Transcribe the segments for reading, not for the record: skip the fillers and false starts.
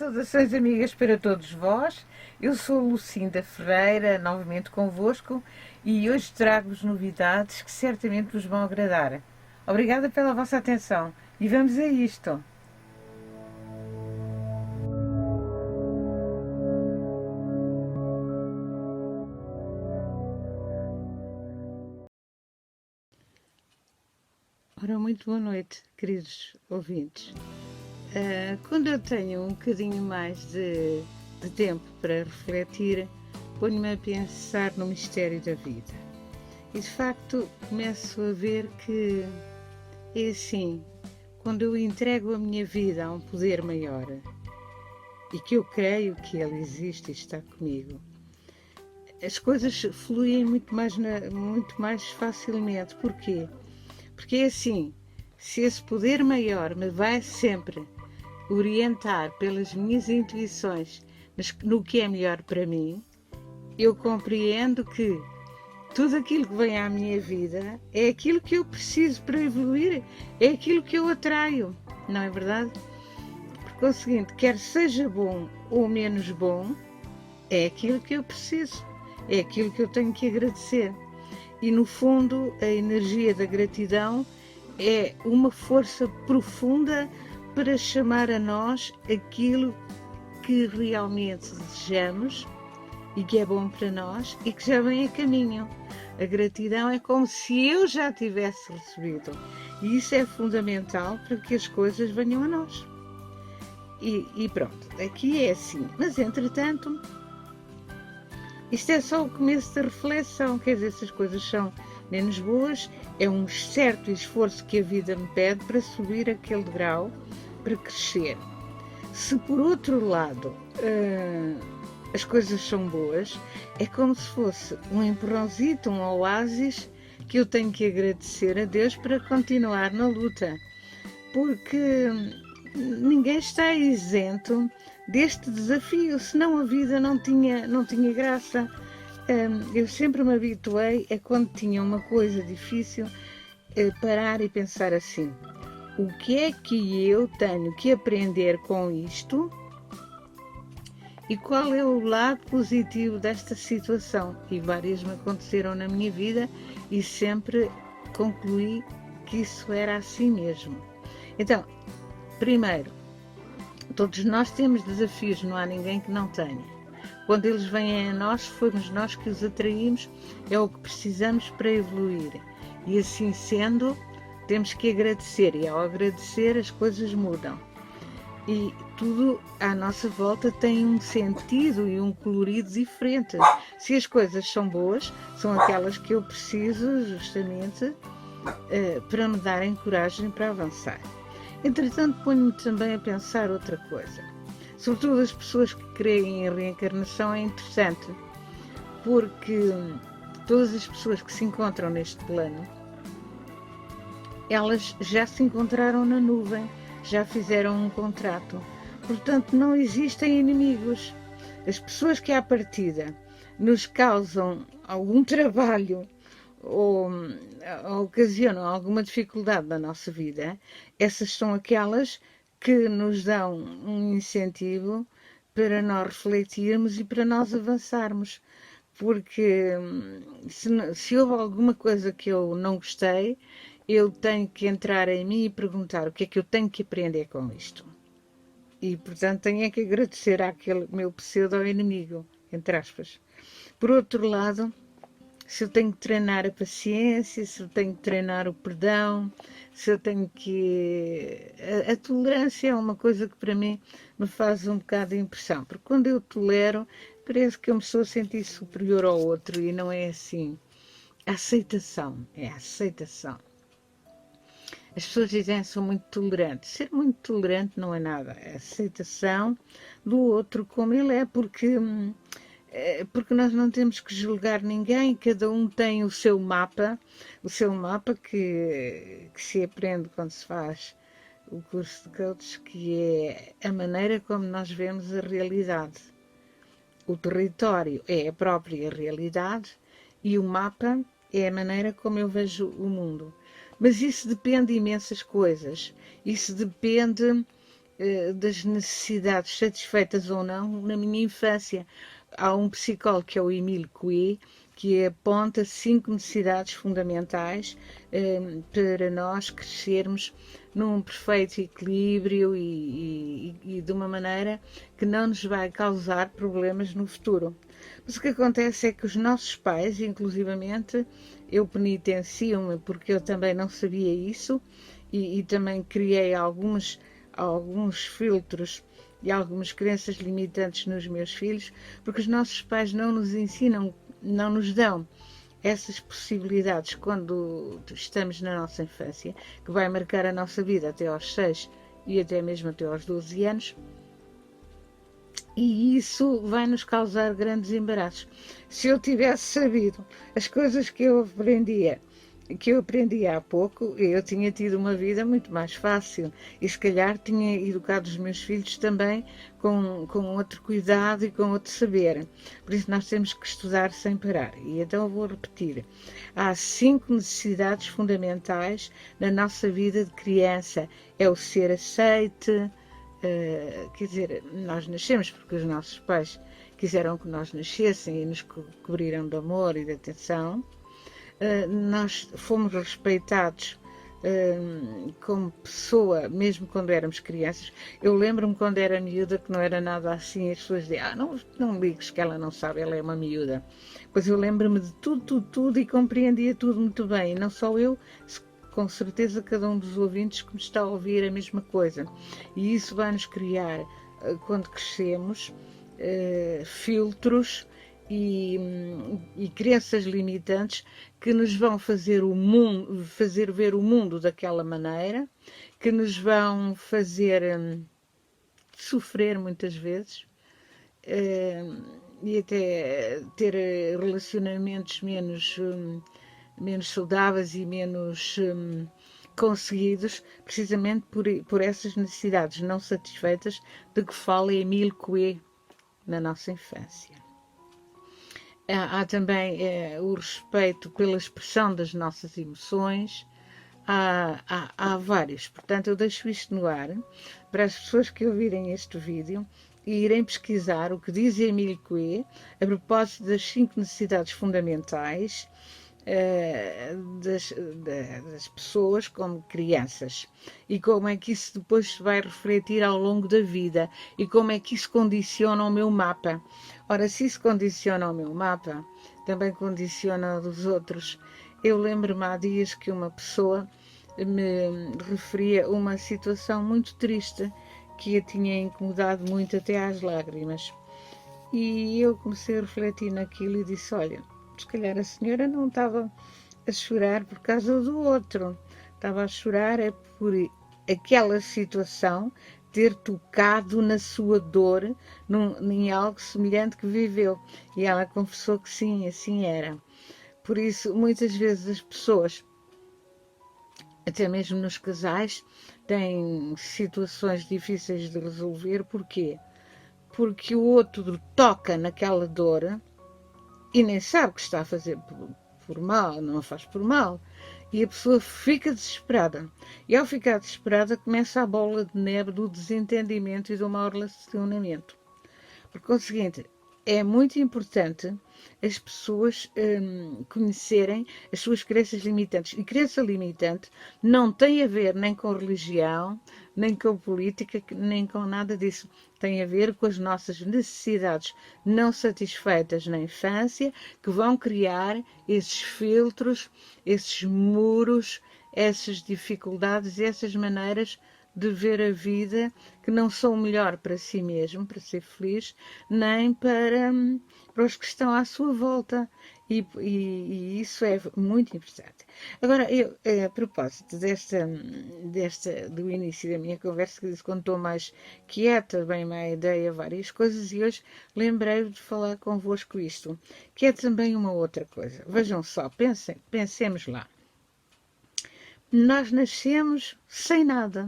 Saudações amigas para todos vós. Eu sou Lucinda Ferreira, novamente convosco, e hoje trago-vos novidades que certamente vos vão agradar. Obrigada pela vossa atenção e vamos a isto. Ora, muito boa noite, queridos ouvintes. Quando eu tenho um bocadinho mais de tempo para refletir, ponho-me a pensar no mistério da vida. E de facto começo a ver que é assim, quando eu entrego a minha vida a um poder maior e que eu creio que ele existe e está comigo, as coisas fluem muito mais facilmente. Porquê? Porque é assim, se esse poder maior me vai sempre orientar pelas minhas intuições no que é melhor para mim, eu compreendo que tudo aquilo que vem à minha vida é aquilo que eu preciso para evoluir, é aquilo que eu atraio, não é verdade? Por conseguinte, quer seja bom ou menos bom, é aquilo que eu preciso, é aquilo que eu tenho que agradecer. E no fundo, a energia da gratidão é uma força profunda para chamar a nós aquilo que realmente desejamos e que é bom para nós e que já vem a caminho. A gratidão é como se eu já tivesse recebido. E isso é fundamental para que as coisas venham a nós. E pronto, aqui é assim. Mas entretanto, isto é só o começo da reflexão, quer dizer, se as coisas são menos boas, é um certo esforço que a vida me pede para subir aquele grau, para crescer. Se por outro lado as coisas são boas, é como se fosse um empurrãozito, um oásis que eu tenho que agradecer a Deus para continuar na luta, porque ninguém está isento deste desafio, senão a vida não tinha graça. Eu sempre me habituei a, quando tinha uma coisa difícil, parar e pensar assim: o que é que eu tenho que aprender com isto e qual é o lado positivo desta situação? E várias me aconteceram na minha vida e sempre concluí que isso era assim mesmo. Então, primeiro, todos nós temos desafios, não há ninguém que não tenha. Quando eles vêm a nós, fomos nós que os atraímos, é o que precisamos para evoluir. E assim sendo, temos que agradecer, e ao agradecer as coisas mudam. E tudo à nossa volta tem um sentido e um colorido diferente. Se as coisas são boas, são aquelas que eu preciso justamente para me darem coragem para avançar. Entretanto, ponho-me também a pensar outra coisa. Sobretudo as pessoas que creem em reencarnação é interessante, porque todas as pessoas que se encontram neste plano, elas já se encontraram na nuvem, já fizeram um contrato. Portanto, não existem inimigos. As pessoas que à partida nos causam algum trabalho ou ocasionam alguma dificuldade na nossa vida, essas são aquelas que nos dão um incentivo para nós refletirmos e para nós avançarmos. Porque se houve alguma coisa que eu não gostei, eu tenho que entrar em mim e perguntar o que é que eu tenho que aprender com isto. E, portanto, tenho que agradecer àquele meu pseudo-inimigo, entre aspas. Por outro lado, se eu tenho que treinar a paciência, se eu tenho que treinar o perdão, se eu tenho que... A tolerância é uma coisa que para mim me faz um bocado de impressão, porque quando eu tolero, parece que eu me estou a sentir superior ao outro e não é assim. A aceitação, é a aceitação. As pessoas dizem que são muito tolerantes. Ser muito tolerante não é nada. É a aceitação do outro como ele é, porque nós não temos que julgar ninguém, cada um tem o seu mapa que se aprende quando se faz o curso de coach, que é a maneira como nós vemos a realidade. O território é a própria realidade e o mapa é a maneira como eu vejo o mundo. Mas isso depende de imensas coisas. Isso depende das necessidades satisfeitas ou não na minha infância. Há um psicólogo que é o Emile Coué, que aponta 5 necessidades fundamentais para nós crescermos num perfeito equilíbrio e de uma maneira que não nos vai causar problemas no futuro. Mas o que acontece é que os nossos pais, inclusivamente, eu penitencio-me porque eu também não sabia isso e também criei alguns filtros e algumas crenças limitantes nos meus filhos, porque os nossos pais não nos ensinam, não nos dão essas possibilidades quando estamos na nossa infância, que vai marcar a nossa vida até aos 6 e até mesmo até aos 12 anos, e isso vai nos causar grandes embaraços. Se eu tivesse sabido as coisas que eu aprendi há pouco, eu tinha tido uma vida muito mais fácil e se calhar tinha educado os meus filhos também com outro cuidado e com outro saber. Por isso nós temos que estudar sem parar. E então eu vou repetir. Há 5 necessidades fundamentais na nossa vida de criança. É o ser aceite, quer dizer, nós nascemos porque os nossos pais quiseram que nós nascessem e nos cobriram de amor e de atenção. Nós fomos respeitados como pessoa, mesmo quando éramos crianças. Eu lembro-me quando era miúda que não era nada assim, as pessoas diziam, não ligues que ela não sabe, ela é uma miúda. Pois eu lembro-me de tudo e compreendia tudo muito bem, e não só eu, com certeza cada um dos ouvintes que me está a ouvir a mesma coisa. E isso vai nos criar, quando crescemos, filtros e crenças limitantes que nos vão fazer ver o mundo daquela maneira, que nos vão fazer sofrer muitas vezes e até ter relacionamentos menos saudáveis e menos conseguidos, precisamente por essas necessidades não satisfeitas de que fala Emile Coué na nossa infância. Há também o respeito pela expressão das nossas emoções. Há vários. Portanto, eu deixo isto no ar para as pessoas que ouvirem este vídeo e irem pesquisar o que diz Emile Coué a propósito das 5 necessidades fundamentais das pessoas como crianças e como é que isso depois se vai refletir ao longo da vida e como é que isso condiciona o meu mapa. Ora, se isso condiciona o meu mapa, também condiciona o dos outros. Eu lembro-me há dias que uma pessoa me referia uma situação muito triste que a tinha incomodado muito até às lágrimas. E eu comecei a refletir naquilo e disse, olha, se calhar a senhora não estava a chorar por causa do outro, estava a chorar é por aquela situação ter tocado na sua dor em algo semelhante que viveu. E ela confessou que sim, assim era. Por isso, muitas vezes as pessoas, até mesmo nos casais, têm situações difíceis de resolver. Porquê? Porque o outro toca naquela dor e nem sabe que está a fazer por mal, não a faz por mal. E a pessoa fica desesperada. E ao ficar desesperada começa a bola de neve do desentendimento e do mau relacionamento. Por conseguinte, é muito importante as pessoas conhecerem as suas crenças limitantes. E crença limitante não tem a ver nem com religião, nem com política, nem com nada disso. Tem a ver com as nossas necessidades não satisfeitas na infância, que vão criar esses filtros, esses muros, essas dificuldades, essas maneiras de ver a vida que não são o melhor para si mesmo, para ser feliz, nem para os que estão à sua volta. E isso é muito importante. Agora, eu, a propósito do início da minha conversa, que disse quando estou mais quieta, bem-me à ideia várias coisas, e hoje lembrei de falar convosco isto, que é também uma outra coisa. Vejam só, pensemos lá. Nós nascemos sem nada.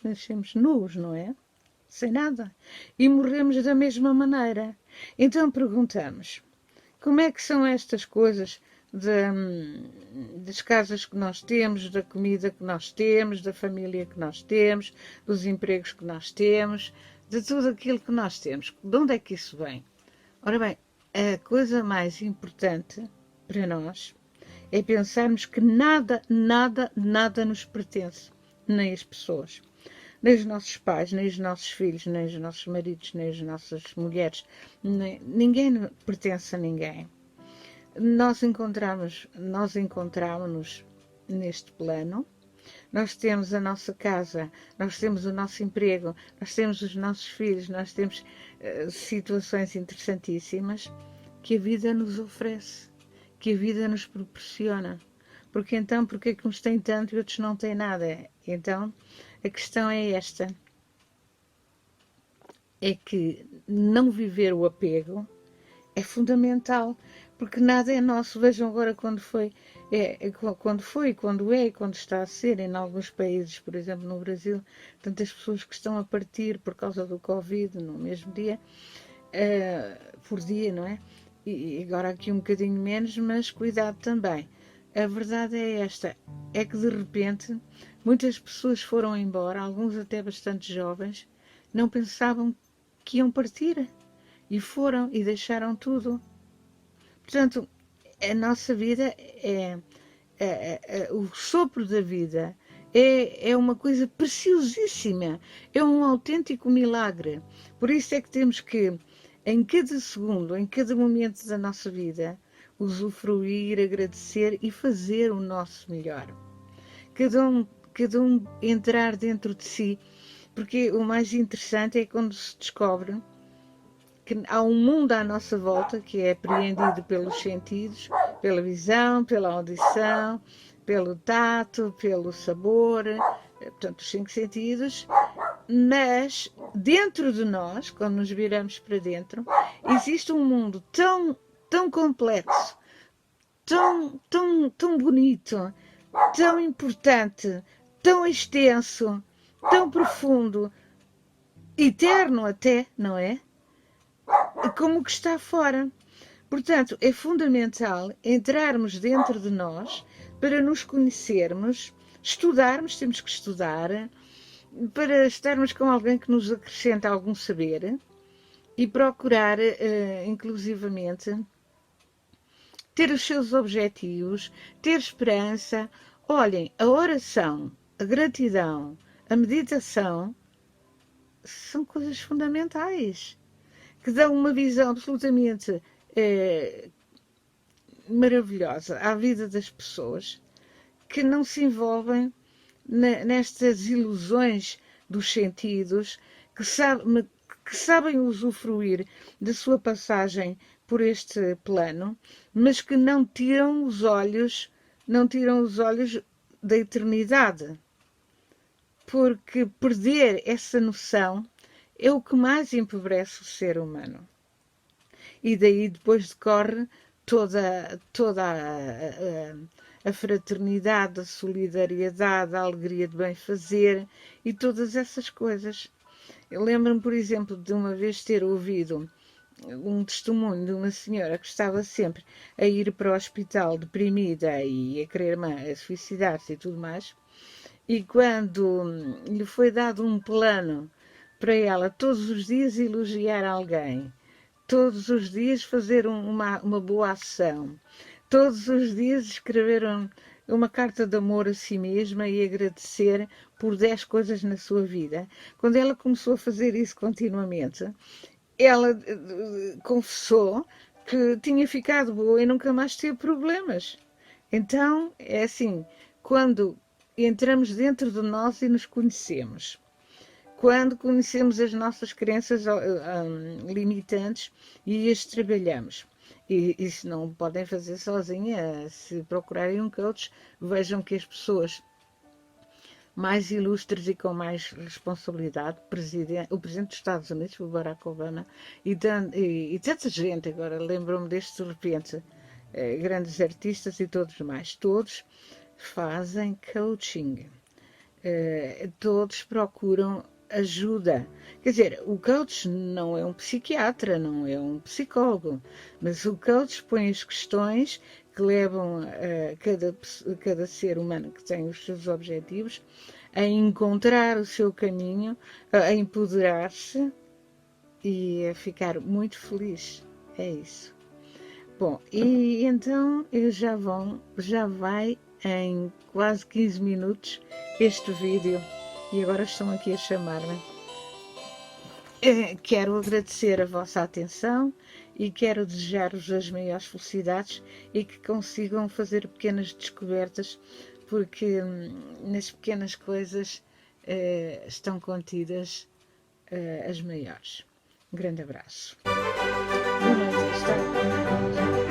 Nascemos nus, não é? Sem nada. E morremos da mesma maneira. Então perguntamos, como é que são estas coisas das casas que nós temos, da comida que nós temos, da família que nós temos, dos empregos que nós temos, de tudo aquilo que nós temos. De onde é que isso vem? Ora bem, a coisa mais importante para nós é pensarmos que nada, nada, nada nos pertence, nem as pessoas, nem os nossos pais, nem os nossos filhos, nem os nossos maridos, nem as nossas mulheres, ninguém pertence a ninguém. Nós encontramos-nos neste plano, nós temos a nossa casa, nós temos o nosso emprego, nós temos os nossos filhos, nós temos situações interessantíssimas que a vida nos oferece, que a vida nos proporciona. Porque então, porque é que uns têm tanto e outros não têm nada? Então, a questão é esta. É que não viver o apego é fundamental, porque nada é nosso. Vejam agora quando foi, quando é e quando está a ser, em alguns países, por exemplo no Brasil, tantas pessoas que estão a partir por causa do Covid no mesmo dia, por dia, não é? E agora aqui um bocadinho menos, mas cuidado também. A verdade é esta, é que de repente muitas pessoas foram embora, alguns até bastante jovens, não pensavam que iam partir e foram e deixaram tudo. Portanto, a nossa vida o sopro da vida é uma coisa preciosíssima, é um autêntico milagre. Por isso é que temos que, em cada segundo, em cada momento da nossa vida, usufruir, agradecer e fazer o nosso melhor. Cada um entrar dentro de si, porque o mais interessante é quando se descobre que há um mundo à nossa volta que é apreendido pelos sentidos, pela visão, pela audição, pelo tato, pelo sabor, portanto, os 5 sentidos, mas dentro de nós, quando nos viramos para dentro, existe um mundo tão complexo, tão bonito, tão importante, tão extenso, tão profundo, eterno até, não é? Como o que está fora. Portanto, é fundamental entrarmos dentro de nós para nos conhecermos, estudarmos, temos que estudar, para estarmos com alguém que nos acrescenta algum saber e procurar, inclusivamente, ter os seus objetivos, ter esperança. Olhem, a oração, a gratidão, a meditação são coisas fundamentais que dão uma visão absolutamente maravilhosa à vida das pessoas que não se envolvem nestas ilusões dos sentidos, que sabem usufruir da sua passagem por este plano, mas que não tiram os olhos da eternidade. Porque perder essa noção é o que mais empobrece o ser humano. E daí depois decorre toda a fraternidade, a solidariedade, a alegria de bem fazer e todas essas coisas. Eu lembro-me, por exemplo, de uma vez ter ouvido um testemunho de uma senhora que estava sempre a ir para o hospital deprimida e a querer a suicidar-se e tudo mais, e quando lhe foi dado um plano para ela todos os dias elogiar alguém, todos os dias fazer uma boa ação, todos os dias escrever uma carta de amor a si mesma e agradecer por 10 coisas na sua vida. Quando ela começou a fazer isso continuamente, ela confessou que tinha ficado boa e nunca mais teve problemas. Então, é assim, quando entramos dentro de nós e nos conhecemos, quando conhecemos as nossas crenças limitantes e as trabalhamos. E isso não podem fazer sozinha. Se procurarem um coach, vejam que as pessoas mais ilustres e com mais responsabilidade, o Presidente dos Estados Unidos, o Barack Obama, e tanta gente, agora lembro-me destes de repente, grandes artistas e todos mais, todos fazem coaching, todos procuram ajuda. Quer dizer, o coach não é um psiquiatra, não é um psicólogo, mas o coach põe as questões que levam a cada ser humano que tem os seus objetivos a encontrar o seu caminho, a empoderar-se e a ficar muito feliz. É isso. Bom, e então eu já vai em quase 15 minutos este vídeo e agora estão aqui a chamar-me. Quero agradecer a vossa atenção e quero desejar-vos as maiores felicidades e que consigam fazer pequenas descobertas, porque nas pequenas coisas estão contidas as maiores. Um grande abraço. Boa noite.